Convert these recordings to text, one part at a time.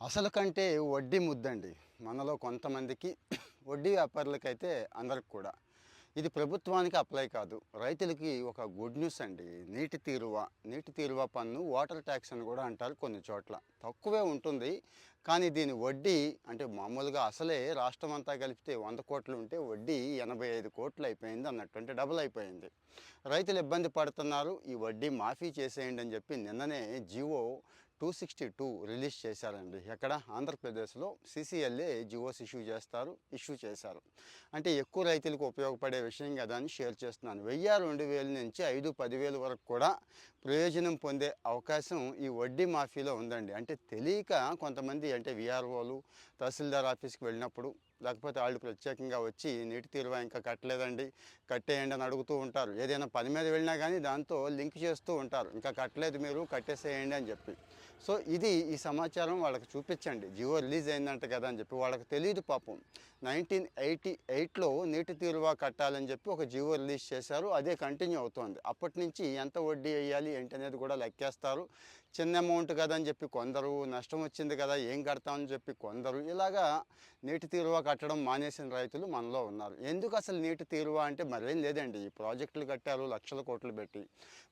అసలు కంటే వడ్డీ ముద్దండి. మనలో కొంతమందికి వడ్డీ వ్యాపారులకైతే అందరికి కూడా. ఇది ప్రభుత్వానికి అప్లై కాదు. రైతులకి ఒక గుడ్ న్యూస్ అండి. నీటి తీరువ పన్ను వాటర్ ట్యాక్స్ అని కూడా అంటారు కొన్ని చోట్ల. తక్కువే ఉంటుంది. కానీ దీని వడ్డీ అంటే మామూలుగా అసలే రాష్ట్రం అంతా కలిపితే 100 కోట్లు ఉంటే వడ్డీ 85 కోట్లు అయిపోయింది అన్నట్టు. అంటే డబుల్ అయిపోయింది. రైతులు ఇబ్బంది పడుతున్నారు. ఈ వడ్డీ మాఫీ చేసేయండి అని చెప్పి నిన్ననే జివో 262 రిలీజ్ చేశారండి. ఎక్కడ? ఆంధ్రప్రదేశ్లో సీసీఎల్ఏ జివోస్ ఇష్యూ చేశారు. అంటే ఎక్కువ రైతులకు ఉపయోగపడే విషయం కదా అని షేర్ చేస్తున్నాను. 1000-2000 నుంచి 5-10,000 వరకు కూడా ప్రయోజనం పొందే అవకాశం ఈ వడ్డీ మాఫీలో ఉందండి. అంటే తెలియక కొంతమంది అంటే విఆర్ఓలు తహసీల్దార్ ఆఫీస్కి వెళ్ళినప్పుడు లేకపోతే వాళ్ళు ప్రత్యేకంగా వచ్చి నీటి తీరువా ఇంకా కట్టలేదండి, కట్టేయండి అని అడుగుతూ ఉంటారు. ఏదైనా పని మీద వెళ్ళినా కానీ దాంతో లింక్ చేస్తూ ఉంటారు, ఇంకా కట్టలేదు మీరు కట్టేసేయండి అని చెప్పి. సో ఈ సమాచారం వాళ్ళకి చూపించండి. జియో రిలీజ్ అయిందంట కదా అని చెప్పి. వాళ్ళకి తెలియదు పాపం. 1988లో నీటి తీరువా కట్టాలని చెప్పి ఒక జియో రిలీజ్ చేశారు. అదే కంటిన్యూ అవుతోంది. అప్పటి నుంచి ఎంత వడ్డీ వేయాలి ఏంటి అనేది కూడా లెక్కేస్తారు. చిన్న అమౌంట్ కదా అని చెప్పి కొందరు, నష్టం వచ్చింది కదా ఏం కడతామని చెప్పి కొందరు, ఇలాగా నీటి తీరువా కట్టడం మానేసిన రైతులు మనలో ఉన్నారు. ఎందుకు అసలు నీటి తీరువా అంటే మరేం లేదండి. ఈ ప్రాజెక్టులు కట్టారు లక్షల కోట్లు పెట్టి,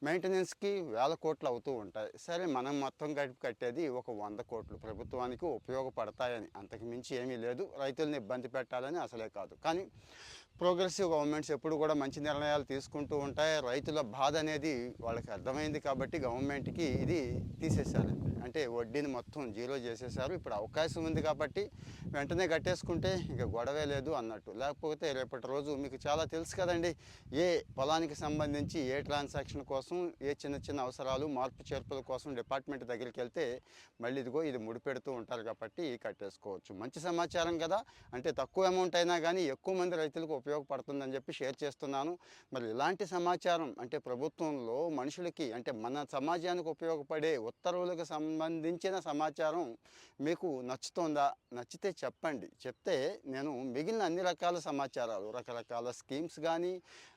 మెయింటెనెన్స్కి వేల కోట్లు అవుతూ ఉంటాయి. సరే మనం మొత్తం కట్టేది ఒక 100 కోట్లు ప్రభుత్వానికి ఉపయోగపడతాయని, అంతకు మించి ఏమీ లేదు. రైతుల్ని ఇబ్బంది పెట్టాలని అసలే కాదు. కానీ ప్రోగ్రెసివ్ గవర్నమెంట్స్ ఎప్పుడు కూడా మంచి నిర్ణయాలు తీసుకుంటూ ఉంటాయి. రైతుల బాధ అనేది వాళ్ళకి అర్థమైంది కాబట్టి గవర్నమెంట్కి ఇది తీసేశారండి. అంటే వడ్డీని మొత్తం జీరో చేసేశారు. ఇప్పుడు అవకాశం ఉంది కాబట్టి వెంటనే కట్టేసుకుంటే ఇక గొడవే లేదు అన్నట్టు. లేకపోతే రేపటి రోజు మీకు చాలా తెలుసు కదండి, ఏ పొలానికి సంబంధించి ఏ ట్రాన్సాక్షన్ కోసం, ఏ చిన్న చిన్న అవసరాలు మార్పు చేర్పుల కోసం డిపార్ట్మెంట్ దగ్గరికి వెళ్తే మళ్ళీ ఇది ముడిపెడుతూ ఉంటారు కాబట్టి కట్టేసుకోవచ్చు. మంచి సమాచారం కదా. అంటే తక్కువ అమౌంట్ అయినా కానీ ఎక్కువ మంది రైతులకు ఉపయోగపడుతుందని చెప్పి షేర్ చేస్తున్నాను. మరి ఇలాంటి సమాచారం అంటే ప్రభుత్వంలో మనుషులకి అంటే మన సమాజానికి ఉపయోగపడే ఉత్తర్వులకు సంబంధించిన సమాచారం మీకు నచ్చుతుందా? నచ్చితే చెప్పండి. చెప్తే నేను మిగిలిన అన్ని రకాల సమాచారాలు, రకరకాల స్కీమ్స్ కానీ,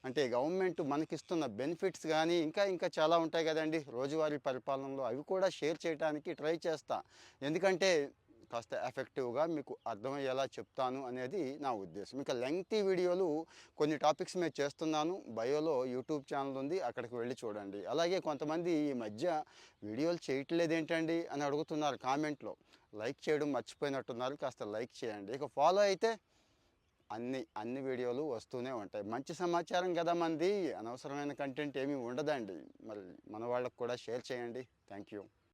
అంటే గవర్నమెంట్ మనకిస్తున్న బెనిఫిట్స్ కానీ, ఇంకా చాలా ఉంటాయి కదండి రోజువారీ పరిపాలనలో, అవి కూడా షేర్ చేయడానికి ట్రై చేస్తా. ఎందుకంటే కాస్త ఎఫెక్టివ్గా మీకు అర్థమయ్యేలా చెప్తాను అనేది నా ఉద్దేశం. ఇంకా లెంగ్తీ వీడియోలు కొన్ని టాపిక్స్ మీద చేస్తున్నాను. బయోలో యూట్యూబ్ ఛానల్ ఉంది, అక్కడికి వెళ్ళి చూడండి. అలాగే కొంతమంది ఈ మధ్య వీడియోలు చేయట్లేదు ఏంటండి అని అడుగుతున్నారు కామెంట్లో. లైక్ చేయడం మర్చిపోయినట్టున్నారు, కాస్త లైక్ చేయండి. ఇక ఫాలో అయితే అన్ని వీడియోలు వస్తూనే ఉంటాయి. మంచి సమాచారం కదా మనది, అనవసరమైన కంటెంట్ ఏమీ ఉండదండి. మరి మన వాళ్ళకు కూడా షేర్ చేయండి. Thank you.